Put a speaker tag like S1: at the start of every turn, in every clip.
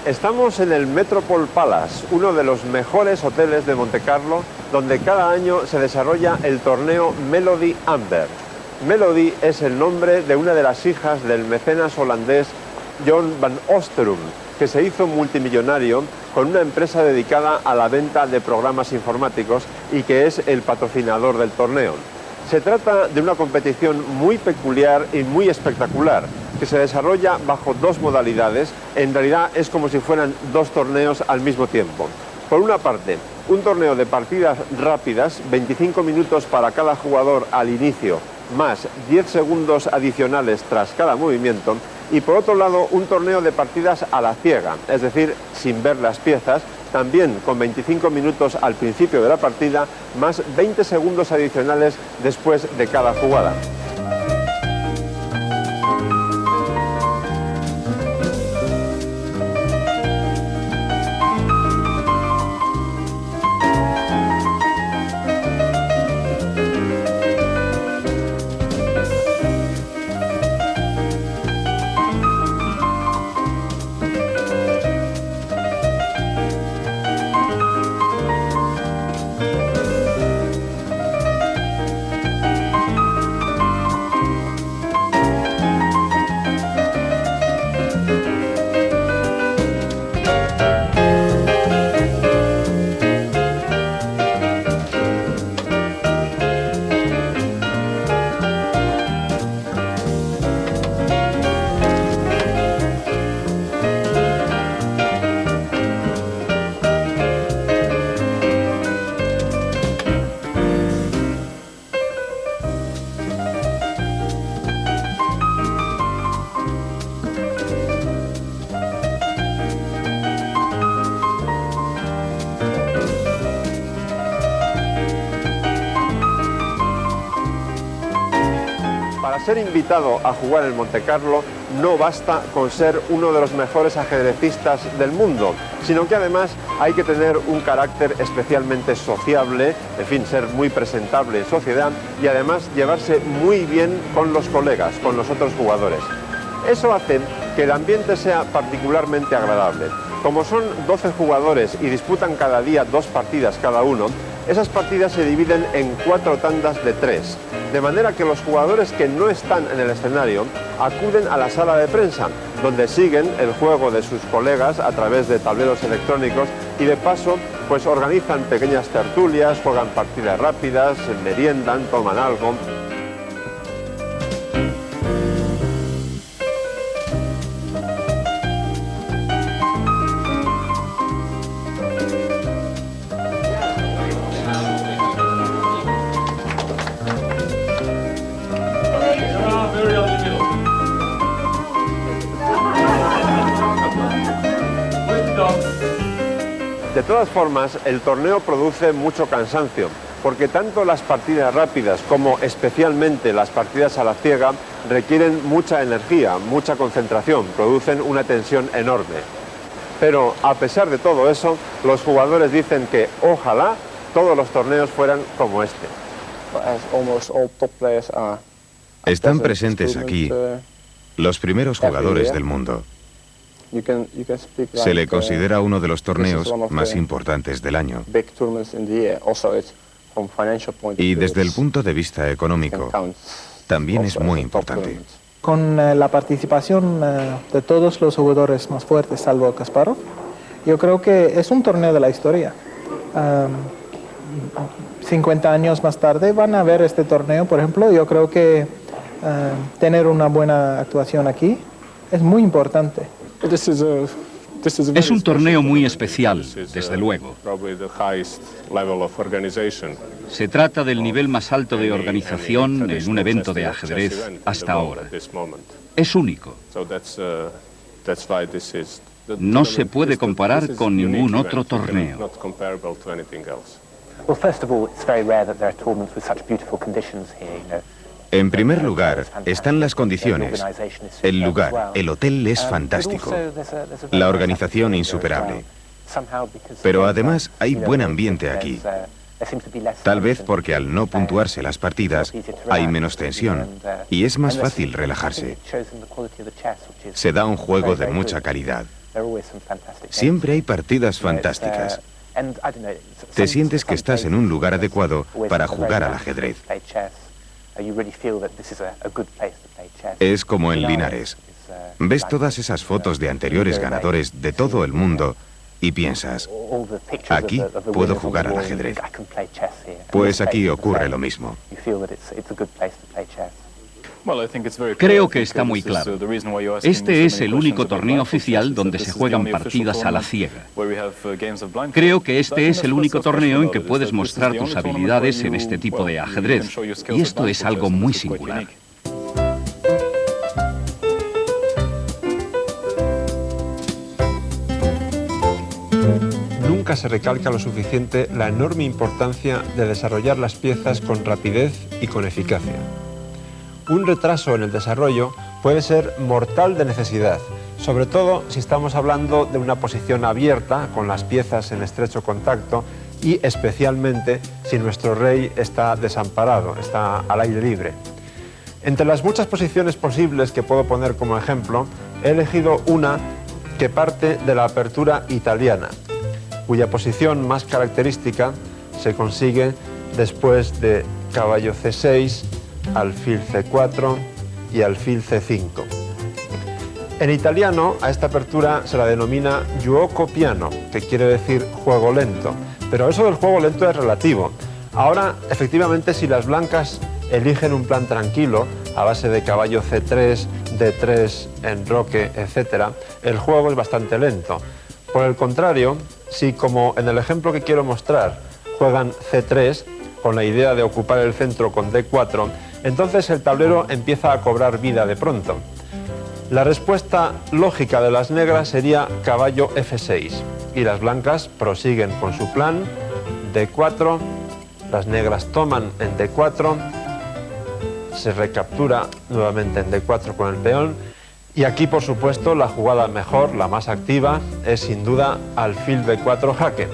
S1: Estamos en el Metropole Palace, uno de los mejores hoteles de Montecarlo, donde cada año se desarrolla el torneo Melody Amber. Melody es el nombre de una de las hijas del mecenas holandés John van Oosterom, que se hizo multimillonario con una empresa dedicada a la venta de programas informáticos y que es el patrocinador del torneo. Se trata de una competición muy peculiar y muy espectacular, que se desarrolla bajo dos modalidades. En realidad es como si fueran dos torneos al mismo tiempo. Por una parte, un torneo de partidas rápidas, 25 minutos para cada jugador al inicio, más 10 segundos adicionales tras cada movimiento. Y por otro lado, un torneo de partidas a la ciega, es decir, sin ver las piezas, también con 25 minutos al principio de la partida, más 20 segundos adicionales después de cada jugada. Para ser invitado a jugar en Montecarlo no basta con ser uno de los mejores ajedrecistas del mundo, sino que además hay que tener un carácter especialmente sociable, en fin, ser muy presentable en sociedad y además llevarse muy bien con los colegas, con los otros jugadores. Eso hace que el ambiente sea particularmente agradable. Como son 12 jugadores y disputan cada día 2 partidas cada uno, esas partidas se dividen en 4 tandas de 3, de manera que los jugadores que no están en el escenario acuden a la sala de prensa, donde siguen el juego de sus colegas a través de tableros electrónicos y de paso pues organizan pequeñas tertulias, juegan partidas rápidas, meriendan, toman algo. De todas formas, el torneo produce mucho cansancio, porque tanto las partidas rápidas como especialmente las partidas a la ciega requieren mucha energía, mucha concentración, producen una tensión enorme. Pero a pesar de todo eso, los jugadores dicen que ojalá todos los torneos fueran como este.
S2: Están presentes aquí los primeros jugadores del mundo. Se le considera uno de los torneos más importantes del año. Y desde el punto de vista económico, también es muy importante.
S3: Con la participación de todos los jugadores más fuertes, salvo Kasparov, yo creo que es un torneo de la historia. 50 años más tarde van a ver este torneo, por ejemplo. Yo creo que tener una buena actuación aquí es muy importante.
S4: Es un torneo muy especial, desde luego. Se trata del nivel más alto de organización en un evento de ajedrez hasta ahora. Es único. No se puede comparar con ningún otro torneo.
S2: En primer lugar, están las condiciones. El lugar, el hotel es fantástico. La organización insuperable. Pero además hay buen ambiente aquí. Tal vez porque al no puntuarse las partidas hay menos tensión y es más fácil relajarse. Se da un juego de mucha calidad. Siempre hay partidas fantásticas. Te sientes que estás en un lugar adecuado para jugar al ajedrez. Es como en Linares. Ves todas esas fotos de anteriores ganadores de todo el mundo y piensas, aquí puedo jugar al ajedrez. Pues aquí ocurre lo mismo.
S4: Creo que está muy claro. Este es el único torneo oficial donde se juegan partidas a la ciega. Creo que este es el único torneo en que puedes mostrar tus habilidades en este tipo de ajedrez. Y esto es algo muy singular.
S1: Nunca se recalca lo suficiente la enorme importancia de desarrollar las piezas con rapidez y con eficacia. Un retraso en el desarrollo puede ser mortal de necesidad, sobre todo si estamos hablando de una posición abierta con las piezas en estrecho contacto y especialmente si nuestro rey está desamparado, está al aire libre. Entre las muchas posiciones posibles que puedo poner como ejemplo, he elegido una que parte de la apertura italiana, cuya posición más característica se consigue después de caballo C6, alfil C4 y alfil C5. En italiano a esta apertura se la denomina giuoco piano, que quiere decir juego lento, pero eso del juego lento es relativo. Ahora, efectivamente, si las blancas eligen un plan tranquilo, a base de caballo C3, D3, enroque, etc., el juego es bastante lento. Por el contrario, si como en el ejemplo que quiero mostrar, juegan C3, con la idea de ocupar el centro con D4, entonces el tablero empieza a cobrar vida de pronto. La respuesta lógica de las negras sería caballo F6, y las blancas prosiguen con su plan, D4, las negras toman en D4, se recaptura nuevamente en D4 con el peón, y aquí por supuesto la jugada mejor, la más activa, es sin duda alfil B4 jaque.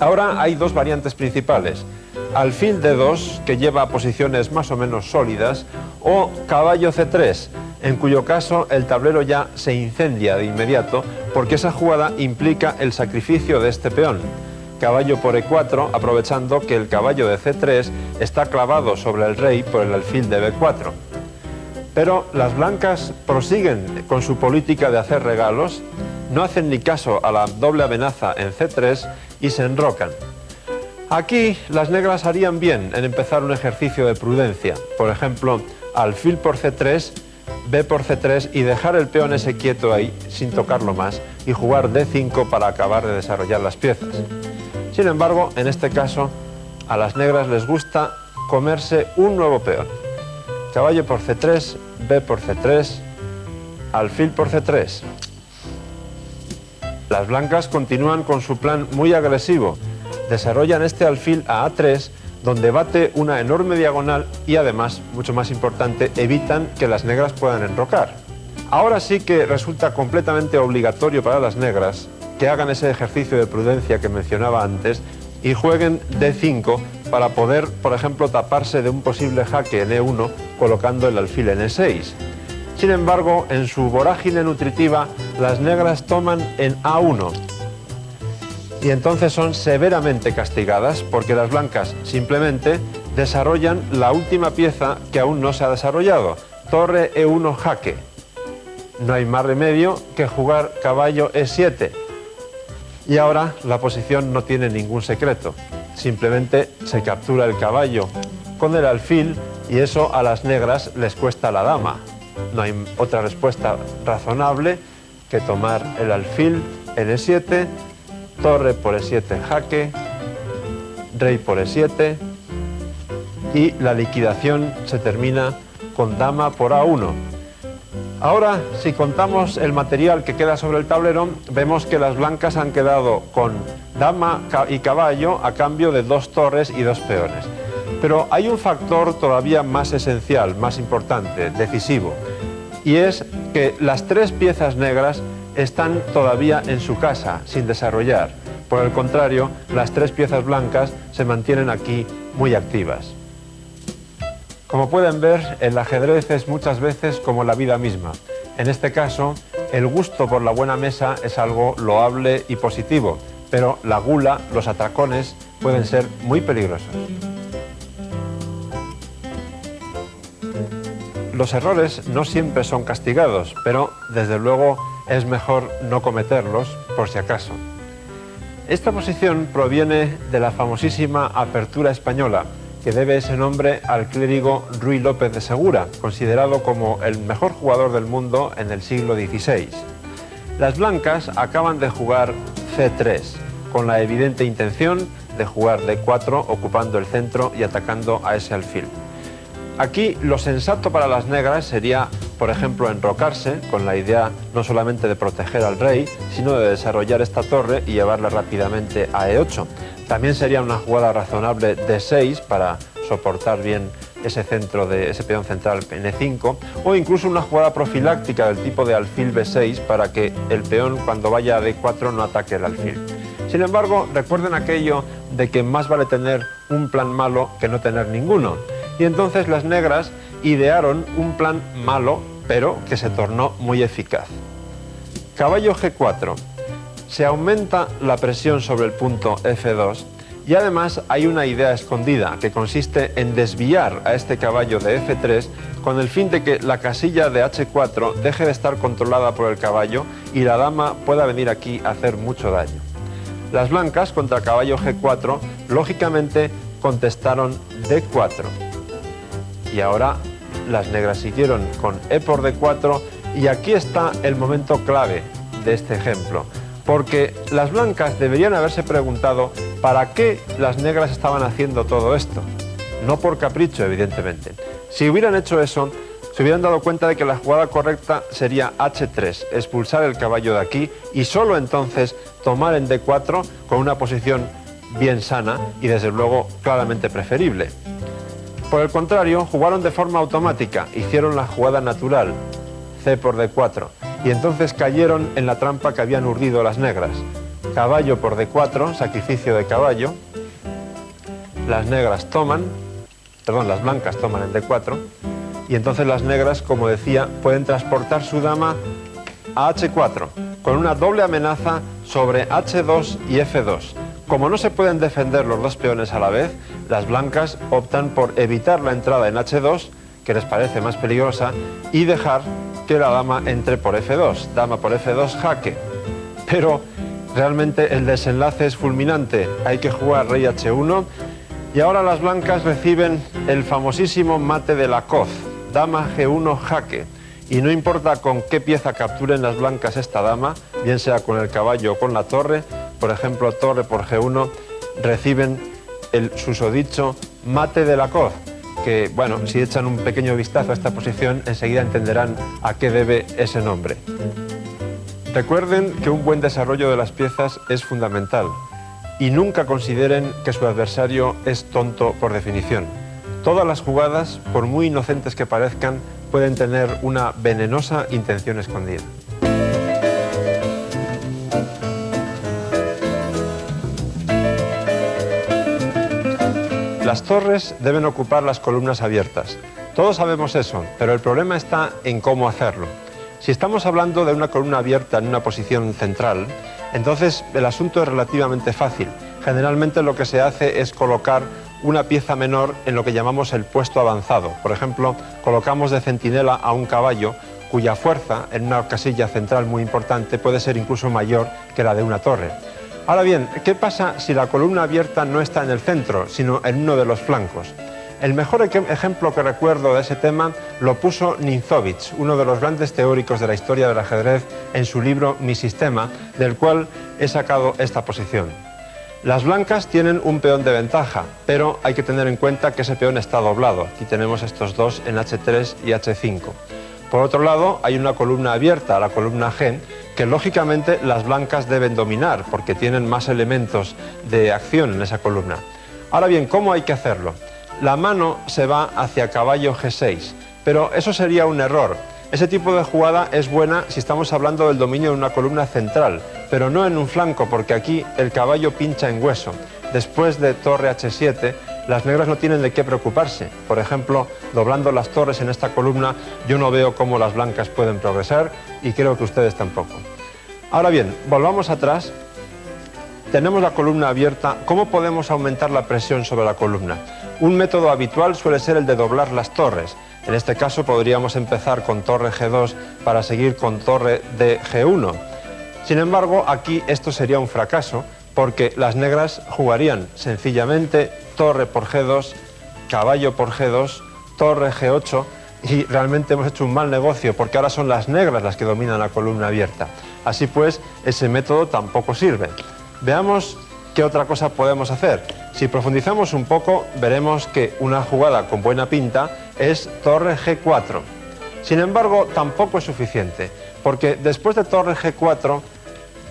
S1: Ahora hay dos variantes principales, alfil D2, que lleva a posiciones más o menos sólidas, o caballo C3, en cuyo caso el tablero ya se incendia de inmediato porque esa jugada implica el sacrificio de este peón. Caballo por E4, aprovechando que el caballo de C3 está clavado sobre el rey por el alfil de B4. Pero las blancas prosiguen con su política de hacer regalos, no hacen ni caso a la doble amenaza en C3 y se enrocan. Aquí las negras harían bien en empezar un ejercicio de prudencia, por ejemplo, alfil por C3, B por C3 y dejar el peón ese quieto ahí sin tocarlo más y jugar D5 para acabar de desarrollar las piezas. Sin embargo, en este caso, a las negras les gusta comerse un nuevo peón. Caballo por C3, B por C3, alfil por C3. Las blancas continúan con su plan muy agresivo. Desarrollan este alfil a A3, donde bate una enorme diagonal y además, mucho más importante, evitan que las negras puedan enrocar. Ahora sí que resulta completamente obligatorio para las negras que hagan ese ejercicio de prudencia que mencionaba antes y jueguen D5 para poder, por ejemplo, taparse de un posible jaque en E1 colocando el alfil en E6. Sin embargo, en su vorágine nutritiva, las negras toman en A1 y entonces son severamente castigadas porque las blancas simplemente desarrollan la última pieza que aún no se ha desarrollado, torre E1 jaque. No hay más remedio que jugar caballo E7. Y ahora la posición no tiene ningún secreto, simplemente se captura el caballo con el alfil y eso a las negras les cuesta la dama. No hay otra respuesta razonable que tomar el alfil en E7, torre por E7 jaque, rey por E7 y la liquidación se termina con dama por A1. Ahora, si contamos el material que queda sobre el tablero, vemos que las blancas han quedado con dama y caballo a cambio de 2 torres y 2 peones. Pero hay un factor todavía más esencial, más importante, decisivo, y es que las 3 piezas negras están todavía en su casa, sin desarrollar. Por el contrario, las 3 piezas blancas se mantienen aquí muy activas. Como pueden ver, el ajedrez es muchas veces como la vida misma. En este caso, El gusto por la buena mesa es algo loable y positivo, pero la gula, los atracones, pueden ser muy peligrosos. Los errores no siempre son castigados, pero desde luego es mejor no cometerlos por si acaso. Esta posición proviene de la famosísima apertura española, que debe ese nombre al clérigo Ruy López de Segura, considerado como el mejor jugador del mundo en el siglo XVI. Las blancas acaban de jugar C3, con la evidente intención de jugar D4 ocupando el centro y atacando a ese alfil. Aquí lo sensato para las negras sería, por ejemplo, enrocarse, con la idea no solamente de proteger al rey, sino de desarrollar esta torre y llevarla rápidamente a E8. También sería una jugada razonable D6 para soportar bien ese peón central en E5, o incluso una jugada profiláctica del tipo de alfil B6 para que el peón cuando vaya a D4 no ataque el alfil. Sin embargo, recuerden aquello de que más vale tener un plan malo que no tener ninguno. Y entonces las negras idearon un plan malo, pero que se tornó muy eficaz. Caballo G4. Se aumenta la presión sobre el punto F2 y además hay una idea escondida que consiste en desviar a este caballo de F3 con el fin de que la casilla de H4 deje de estar controlada por el caballo y la dama pueda venir aquí a hacer mucho daño. Las blancas contra caballo G4 lógicamente contestaron D4. Y ahora las negras siguieron con E por D4 y aquí está el momento clave de este ejemplo, porque las blancas deberían haberse preguntado para qué las negras estaban haciendo todo esto. No por capricho, evidentemente. Si hubieran hecho eso, se hubieran dado cuenta de que la jugada correcta sería H3, expulsar el caballo de aquí y solo entonces tomar en D4 con una posición bien sana y desde luego claramente preferible. Por el contrario, jugaron de forma automática, hicieron la jugada natural, C por D4, y entonces cayeron en la trampa que habían urdido las negras. Caballo por D4, sacrificio de caballo, las blancas toman en D4, y entonces las negras, como decía, pueden transportar su dama a H4, con una doble amenaza sobre H2 y F2. Como no se pueden defender los dos peones a la vez, las blancas optan por evitar la entrada en H2, que les parece más peligrosa, y dejar que la dama entre por F2. Dama por F2, jaque. Pero realmente el desenlace es fulminante. Hay que jugar rey H1 y ahora las blancas reciben el famosísimo mate de la coz. Dama G1, jaque. Y no importa con qué pieza capturen las blancas esta dama, bien sea con el caballo o con la torre, por ejemplo, torre por G1, reciben el susodicho mate de la coz, que, bueno, si echan un pequeño vistazo a esta posición, enseguida entenderán a qué debe ese nombre. Recuerden que un buen desarrollo de las piezas es fundamental y nunca consideren que su adversario es tonto por definición. Todas las jugadas, por muy inocentes que parezcan, pueden tener una venenosa intención escondida. Las torres deben ocupar las columnas abiertas. Todos sabemos eso, pero el problema está en cómo hacerlo. Si estamos hablando de una columna abierta en una posición central, entonces el asunto es relativamente fácil. Generalmente lo que se hace es colocar una pieza menor en lo que llamamos el puesto avanzado. Por ejemplo, colocamos de centinela a un caballo cuya fuerza en una casilla central muy importante puede ser incluso mayor que la de una torre. Ahora bien, ¿qué pasa si la columna abierta no está en el centro, sino en uno de los flancos? El mejor ejemplo que recuerdo de ese tema lo puso Ninzowitsch, uno de los grandes teóricos de la historia del ajedrez, en su libro Mi Sistema, del cual he sacado esta posición. Las blancas tienen un peón de ventaja, pero hay que tener en cuenta que ese peón está doblado. Aquí tenemos estos dos en H3 y H5. Por otro lado, hay una columna abierta, la columna G, que lógicamente las blancas deben dominar, porque tienen más elementos de acción en esa columna. Ahora bien, ¿cómo hay que hacerlo? La mano se va hacia caballo G6, pero eso sería un error. Ese tipo de jugada es buena si estamos hablando del dominio de una columna central, pero no en un flanco, porque aquí el caballo pincha en hueso. Después de torre H7, las negras no tienen de qué preocuparse. Por ejemplo, doblando las torres en esta columna, yo no veo cómo las blancas pueden progresar y creo que ustedes tampoco. Ahora bien, volvamos atrás. Tenemos la columna abierta. ¿Cómo podemos aumentar la presión sobre la columna? Un método habitual suele ser el de doblar las torres. En este caso podríamos empezar con torre G2 para seguir con torre de G1. Sin embargo, aquí esto sería un fracaso porque las negras jugarían sencillamente torre por G2, caballo por G2, torre G8 y realmente hemos hecho un mal negocio porque ahora son las negras las que dominan la columna abierta. Así pues, ese método tampoco sirve. Veamos qué otra cosa podemos hacer. Si profundizamos un poco, veremos que una jugada con buena pinta es torre G4. Sin embargo, tampoco es suficiente, porque después de torre G4,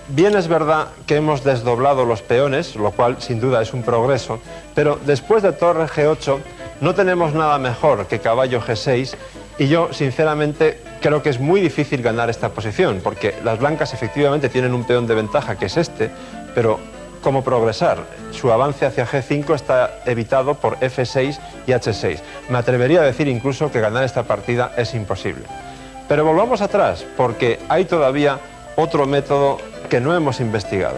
S1: bien es verdad que hemos desdoblado los peones, lo cual sin duda es un progreso, pero después de torre G8 no tenemos nada mejor que caballo G6 y yo sinceramente creo que es muy difícil ganar esta posición, porque las blancas efectivamente tienen un peón de ventaja que es este, pero ¿cómo progresar? Su avance hacia G5 está evitado por F6 y H6. Me atrevería a decir incluso que ganar esta partida es imposible. Pero volvamos atrás, porque hay todavía otro método que no hemos investigado.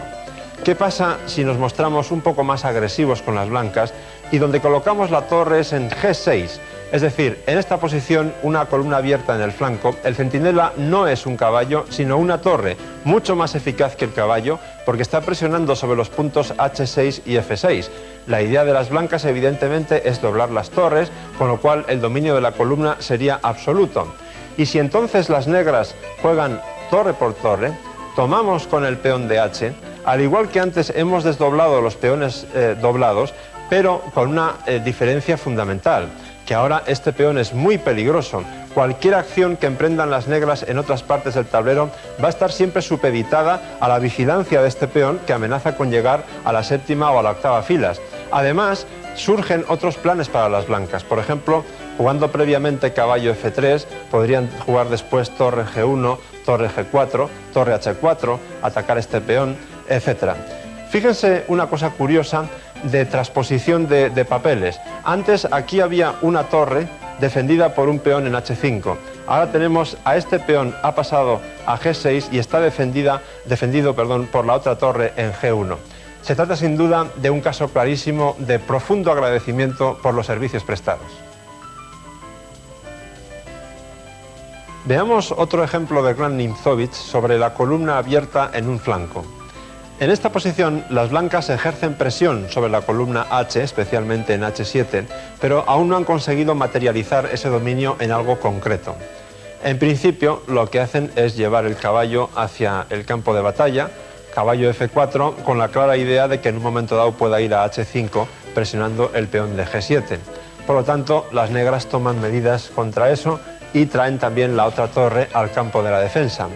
S1: ¿Qué pasa si nos mostramos un poco más agresivos con las blancas y donde colocamos la torre es en G6? Es decir, en esta posición, una columna abierta en el flanco, el centinela no es un caballo, sino una torre, mucho más eficaz que el caballo, porque está presionando sobre los puntos H6 y F6. La idea de las blancas, evidentemente, es doblar las torres, con lo cual el dominio de la columna sería absoluto. Y si entonces las negras juegan torre por torre, tomamos con el peón de H, al igual que antes hemos desdoblado los peones doblados, pero con una diferencia fundamental, que ahora este peón es muy peligroso. Cualquier acción que emprendan las negras en otras partes del tablero va a estar siempre supeditada a la vigilancia de este peón que amenaza con llegar a la séptima o a la octava filas. Además, surgen otros planes para las blancas. Por ejemplo, jugando previamente caballo F3, podrían jugar después torre G1, torre G4, torre H4, atacar este peón, etc. Fíjense una cosa curiosa de transposición de papeles. Antes aquí había una torre defendida por un peón en H5. Ahora tenemos a este peón, ha pasado a G6 y está defendido por la otra torre en G1. Se trata sin duda de un caso clarísimo de profundo agradecimiento por los servicios prestados. Veamos otro ejemplo de Gran Nimzowitsch sobre la columna abierta en un flanco. En esta posición, las blancas ejercen presión sobre la columna H, especialmente en H7, pero aún no han conseguido materializar ese dominio en algo concreto. En principio, lo que hacen es llevar el caballo hacia el campo de batalla, caballo F4, con la clara idea de que en un momento dado pueda ir a H5 presionando el peón de G7. Por lo tanto, las negras toman medidas contra eso y traen también la otra torre al campo de la defensa.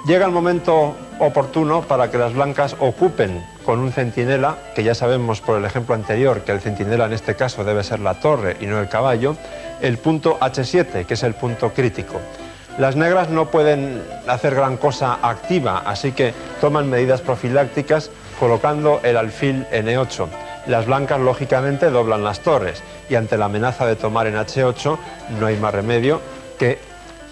S1: Llega el momento oportuno para que las blancas ocupen con un centinela, que ya sabemos por el ejemplo anterior que el centinela en este caso debe ser la torre y no el caballo, el punto H7, que es el punto crítico. Las negras no pueden hacer gran cosa activa, así que toman medidas profilácticas colocando el alfil en E8. Las blancas lógicamente doblan las torres y ante la amenaza de tomar en H8 no hay más remedio que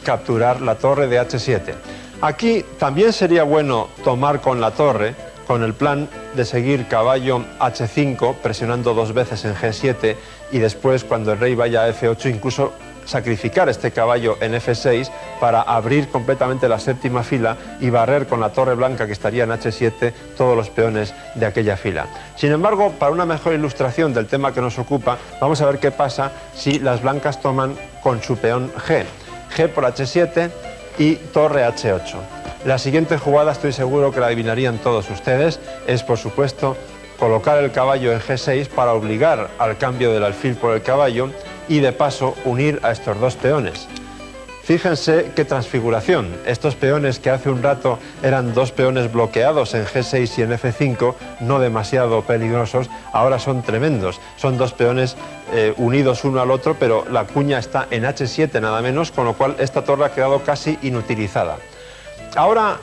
S1: capturar la torre de H7. Aquí también sería bueno tomar con la torre, con el plan de seguir caballo H5, presionando dos veces en G7 y después cuando el rey vaya a F8 incluso sacrificar este caballo en F6 para abrir completamente la séptima fila y barrer con la torre blanca que estaría en H7 todos los peones de aquella fila. Sin embargo, para una mejor ilustración del tema que nos ocupa, vamos a ver qué pasa si las blancas toman con su peón G. G por H7 y torre H8. La siguiente jugada, estoy seguro que la adivinarían todos ustedes, es por supuesto colocar el caballo en G6 para obligar al cambio del alfil por el caballo y de paso unir a estos dos peones. Fíjense qué transfiguración. Estos peones que hace un rato eran dos peones bloqueados en G6 y en F5, no demasiado peligrosos, ahora son tremendos. Son dos peones unidos uno al otro, pero la cuña está en H7 nada menos, con lo cual esta torre ha quedado casi inutilizada. Ahora,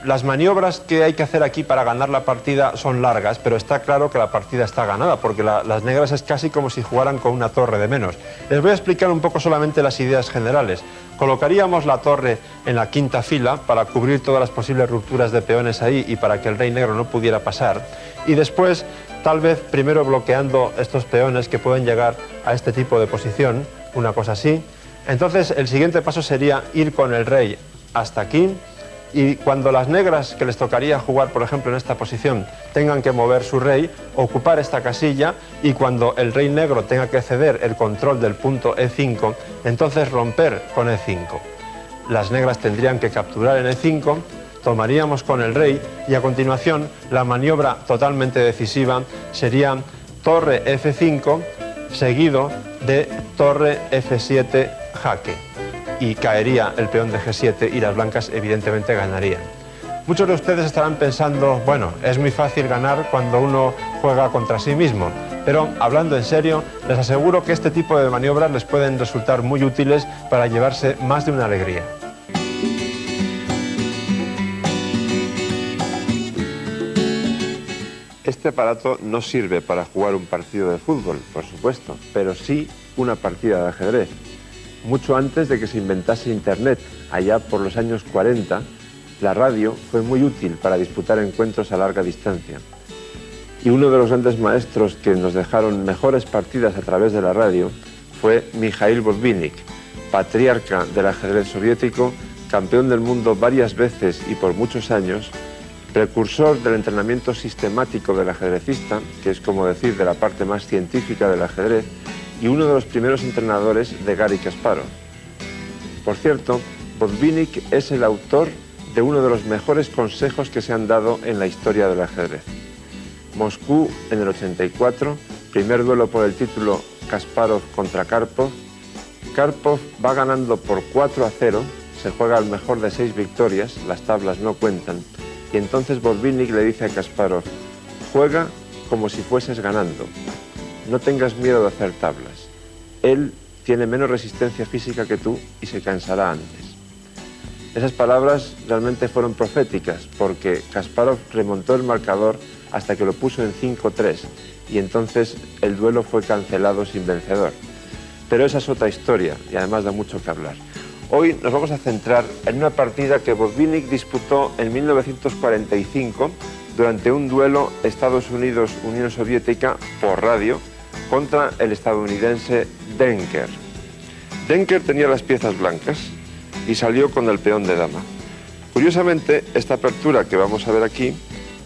S1: las maniobras que hay que hacer aquí para ganar la partida son largas, pero está claro que la partida está ganada, porque las negras es casi como si jugaran con una torre de menos. Les voy a explicar un poco solamente las ideas generales. Colocaríamos la torre en la quinta fila para cubrir todas las posibles rupturas de peones ahí y para que el rey negro no pudiera pasar. Y después, tal vez primero bloqueando estos peones que pueden llegar a este tipo de posición, una cosa así. Entonces, el siguiente paso sería ir con el rey hasta aquí. Y cuando las negras que les tocaría jugar, por ejemplo, en esta posición, tengan que mover su rey, ocupar esta casilla, y cuando el rey negro tenga que ceder el control del punto E5, entonces romper con E5. Las negras tendrían que capturar en E5, tomaríamos con el rey, y a continuación la maniobra totalmente decisiva sería torre F5 seguido de torre F7 jaque. Y caería el peón de G7 y las blancas evidentemente ganarían. Muchos de ustedes estarán pensando, bueno, es muy fácil ganar cuando uno juega contra sí mismo, pero hablando en serio, les aseguro que este tipo de maniobras les pueden resultar muy útiles para llevarse más de una alegría. Este aparato no sirve para jugar un partido de fútbol, por supuesto, pero sí una partida de ajedrez. Mucho antes de que se inventase Internet, allá por los años 40, la radio fue muy útil para disputar encuentros a larga distancia. Y uno de los grandes maestros que nos dejaron mejores partidas a través de la radio fue Mikhail Botvinnik, patriarca del ajedrez soviético, campeón del mundo varias veces y por muchos años, precursor del entrenamiento sistemático del ajedrecista, que es como decir de la parte más científica del ajedrez, y uno de los primeros entrenadores de Garry Kasparov. Por cierto, Botvinnik es el autor de uno de los mejores consejos que se han dado en la historia del ajedrez. Moscú en el 84, primer duelo por el título Kasparov contra Karpov. Karpov va ganando por 4-0, se juega al mejor de 6 victorias, las tablas no cuentan, y entonces Botvinnik le dice a Kasparov, juega como si fueses ganando. No tengas miedo de hacer tablas. Él tiene menos resistencia física que tú y se cansará antes. Esas palabras realmente fueron proféticas porque Kasparov remontó el marcador hasta que lo puso en 5-3 y entonces el duelo fue cancelado sin vencedor. Pero esa es otra historia y además da mucho que hablar. Hoy nos vamos a centrar en una partida que Botvinnik disputó en 1945 durante un duelo Estados Unidos-Unión Soviética por radio contra el estadounidense Denker. Denker tenía las piezas blancas y salió con el peón de dama. Curiosamente, esta apertura que vamos a ver aquí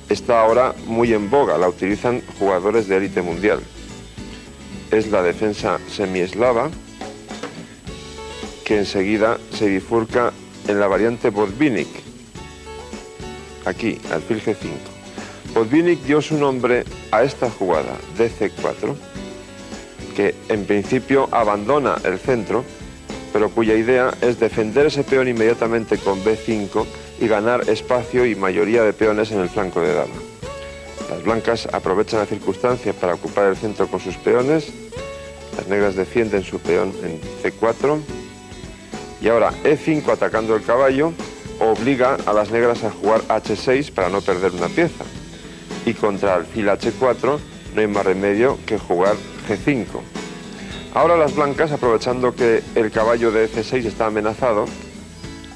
S1: está ahora muy en boga, la utilizan jugadores de élite mundial. Es la defensa semieslava, que enseguida se bifurca en la variante Botvinnik, aquí, alfil G5. Botvinnik dio su nombre a esta jugada, DC4, que en principio abandona el centro, pero cuya idea es defender ese peón inmediatamente con B5 y ganar espacio y mayoría de peones en el flanco de dama. Las blancas aprovechan la circunstancia para ocupar el centro con sus peones, las negras defienden su peón en C4, y ahora E5 atacando el caballo obliga a las negras a jugar H6 para no perder una pieza. Y contra alfil H4 no hay más remedio que jugar G5. Ahora las blancas, aprovechando que el caballo de F6 está amenazado,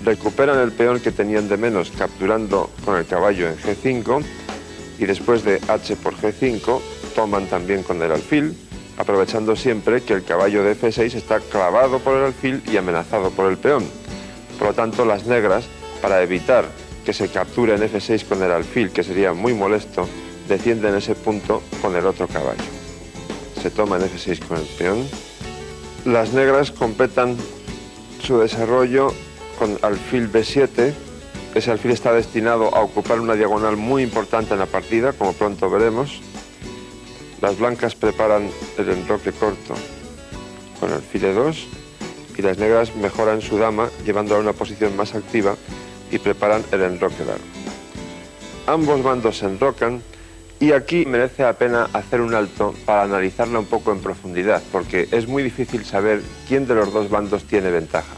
S1: recuperan el peón que tenían de menos capturando con el caballo en G5 y después de H por G5 toman también con el alfil, aprovechando siempre que el caballo de F6 está clavado por el alfil y amenazado por el peón. Por lo tanto, las negras, para evitar que se capture en F6 con el alfil, que sería muy molesto, defienden ese punto con el otro caballo. Se toma en F6 con el peón. Las negras completan su desarrollo con alfil B7. Ese alfil está destinado a ocupar una diagonal muy importante en la partida, como pronto veremos. Las blancas preparan el enroque corto con alfil E2 y las negras mejoran su dama llevándola a una posición más activa y preparan el enroque largo. Ambos bandos se enrocan y aquí merece la pena hacer un alto para analizarla un poco en profundidad, porque es muy difícil saber quién de los dos bandos tiene ventaja.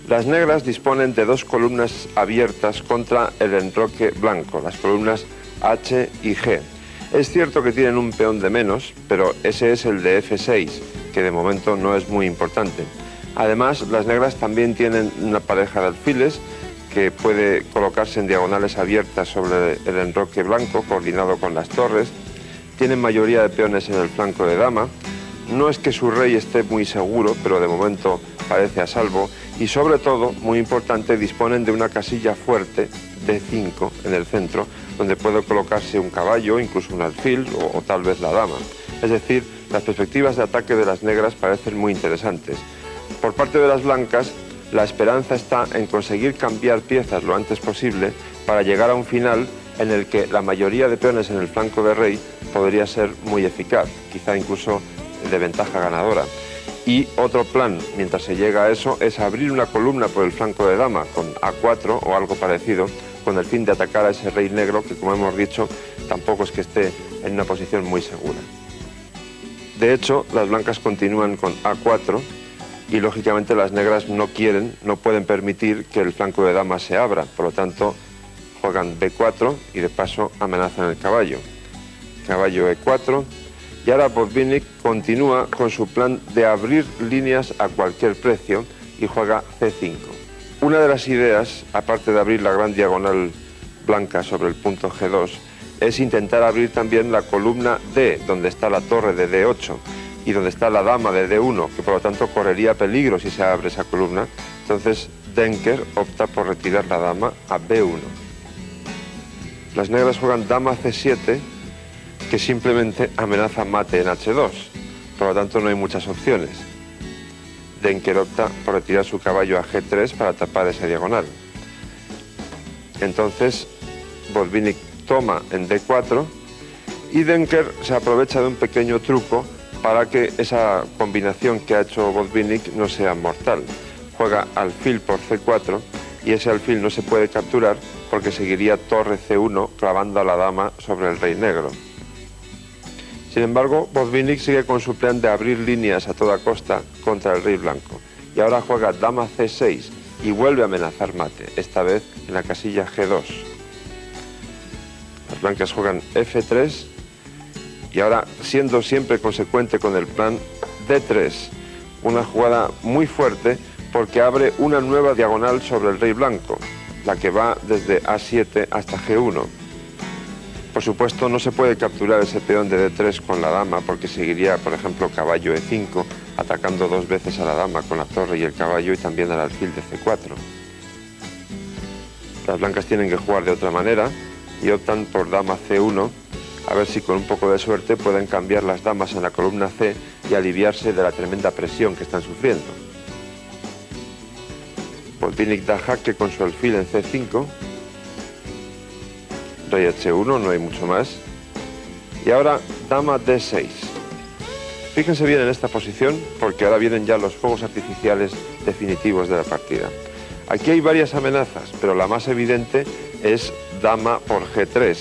S1: Las negras disponen de dos columnas abiertas contra el enroque blanco, las columnas H y G. Es cierto que tienen un peón de menos, pero ese es el de F6, que de momento no es muy importante. Además, las negras también tienen una pareja de alfiles que puede colocarse en diagonales abiertas sobre el enroque blanco, coordinado con las torres. Tienen mayoría de peones en el flanco de dama. No es que su rey esté muy seguro, pero de momento parece a salvo. Y sobre todo, muy importante, disponen de una casilla fuerte de 5 en el centro, donde puede colocarse un caballo, incluso un alfil o tal vez la dama. Es decir, las perspectivas de ataque de las negras parecen muy interesantes. Por parte de las blancas, la esperanza está en conseguir cambiar piezas lo antes posible para llegar a un final en el que la mayoría de peones en el flanco de rey podría ser muy eficaz, quizá incluso de ventaja ganadora. Y otro plan, mientras se llega a eso, es abrir una columna por el flanco de dama con A4 o algo parecido, con el fin de atacar a ese rey negro que, como hemos dicho, tampoco es que esté en una posición muy segura. De hecho, las blancas continúan con A4 y, lógicamente, las negras no pueden permitir que el flanco de dama se abra, por lo tanto, juegan B4 y, de paso, amenazan el caballo. Caballo E4. Y ahora Botvinnik continúa con su plan de abrir líneas a cualquier precio y juega C5. Una de las ideas, aparte de abrir la gran diagonal blanca sobre el punto G2, es intentar abrir también la columna D, donde está la torre de D8 y donde está la dama de D1, que por lo tanto correría peligro si se abre esa columna. Entonces Denker opta por retirar la dama a B1. Las negras juegan dama C7, que simplemente amenaza mate en H2, por lo tanto no hay muchas opciones. Denker opta por retirar su caballo a G3 para tapar esa diagonal. Entonces Botvinnik toma en D4 y Denker se aprovecha de un pequeño truco para que esa combinación que ha hecho Botvinnik no sea mortal. Juega alfil por C4 y ese alfil no se puede capturar porque seguiría torre C1 clavando a la dama sobre el rey negro. Sin embargo, Botvinnik sigue con su plan de abrir líneas a toda costa contra el rey blanco. Y ahora juega dama C6 y vuelve a amenazar mate, esta vez en la casilla G2. Las blancas juegan F3 y ahora, siendo siempre consecuente con el plan, D3. Una jugada muy fuerte porque abre una nueva diagonal sobre el rey blanco, la que va desde A7 hasta G1. Por supuesto, no se puede capturar ese peón de D3 con la dama porque seguiría, por ejemplo, caballo E5, atacando dos veces a la dama con la torre y el caballo y también al alfil de C4. Las blancas tienen que jugar de otra manera y optan por dama C1, a ver si con un poco de suerte pueden cambiar las damas en la columna C y aliviarse de la tremenda presión que están sufriendo. Botvinnik da jaque con su alfil en C5. Rey H1, no hay mucho más. Y ahora dama D6. Fíjense bien en esta posición porque ahora vienen ya los fuegos artificiales definitivos de la partida. Aquí hay varias amenazas, pero la más evidente es dama por G3,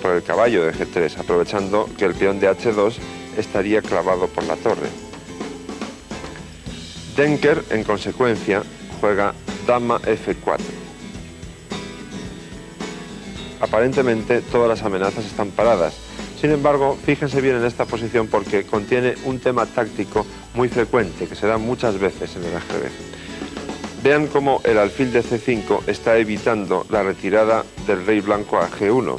S1: por el caballo de G3, aprovechando que el peón de H2 estaría clavado por la torre. Denker, en consecuencia, juega dama F4. Aparentemente todas las amenazas están paradas. Sin embargo, fíjense bien en esta posición porque contiene un tema táctico muy frecuente que se da muchas veces en el ajedrez. Vean cómo el alfil de C5 está evitando la retirada del rey blanco a G1.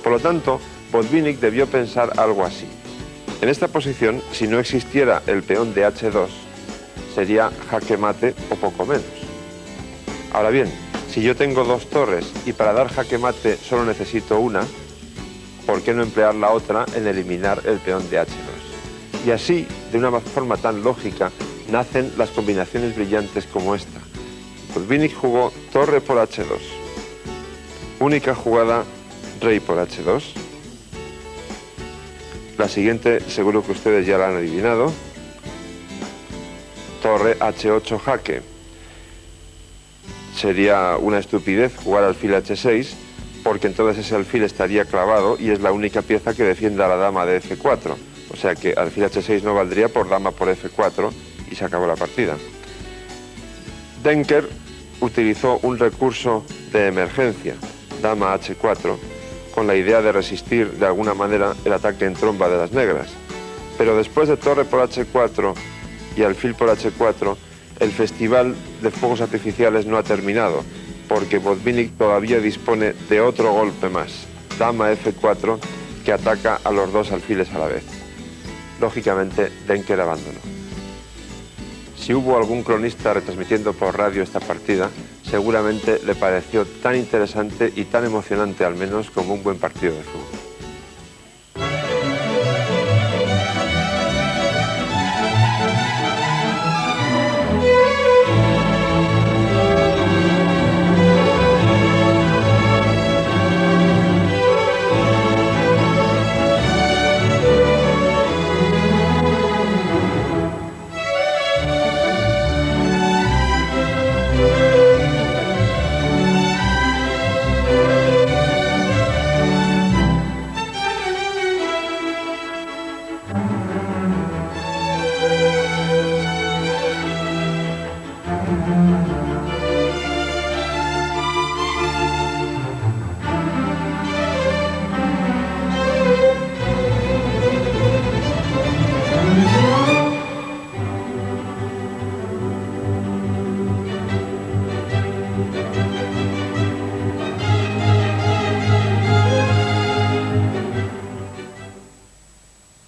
S1: Por lo tanto, Botvinnik debió pensar algo así. En esta posición, si no existiera el peón de H2, sería jaque mate o poco menos. Ahora bien, si yo tengo dos torres y para dar jaque mate solo necesito una, ¿por qué no emplear la otra en eliminar el peón de H2? Y así, de una forma tan lógica, nacen las combinaciones brillantes como esta. Botvinnik jugó torre por H2. Única jugada, rey por H2. La siguiente seguro que ustedes ya la han adivinado. Torre H8 jaque. Sería una estupidez jugar alfil H6 porque entonces ese alfil estaría clavado y es la única pieza que defiende a la dama de F4. O sea que alfil H6 no valdría por dama por F4 y se acabó la partida. Denker utilizó un recurso de emergencia, dama H4, con la idea de resistir de alguna manera el ataque en tromba de las negras. Pero después de torre por H4 y alfil por H4, el festival de fuegos artificiales no ha terminado, porque Botvinnik todavía dispone de otro golpe más, dama F4, que ataca a los dos alfiles a la vez. Lógicamente, Denker abandonó. Si hubo algún cronista retransmitiendo por radio esta partida, seguramente le pareció tan interesante y tan emocionante al menos como un buen partido de fútbol.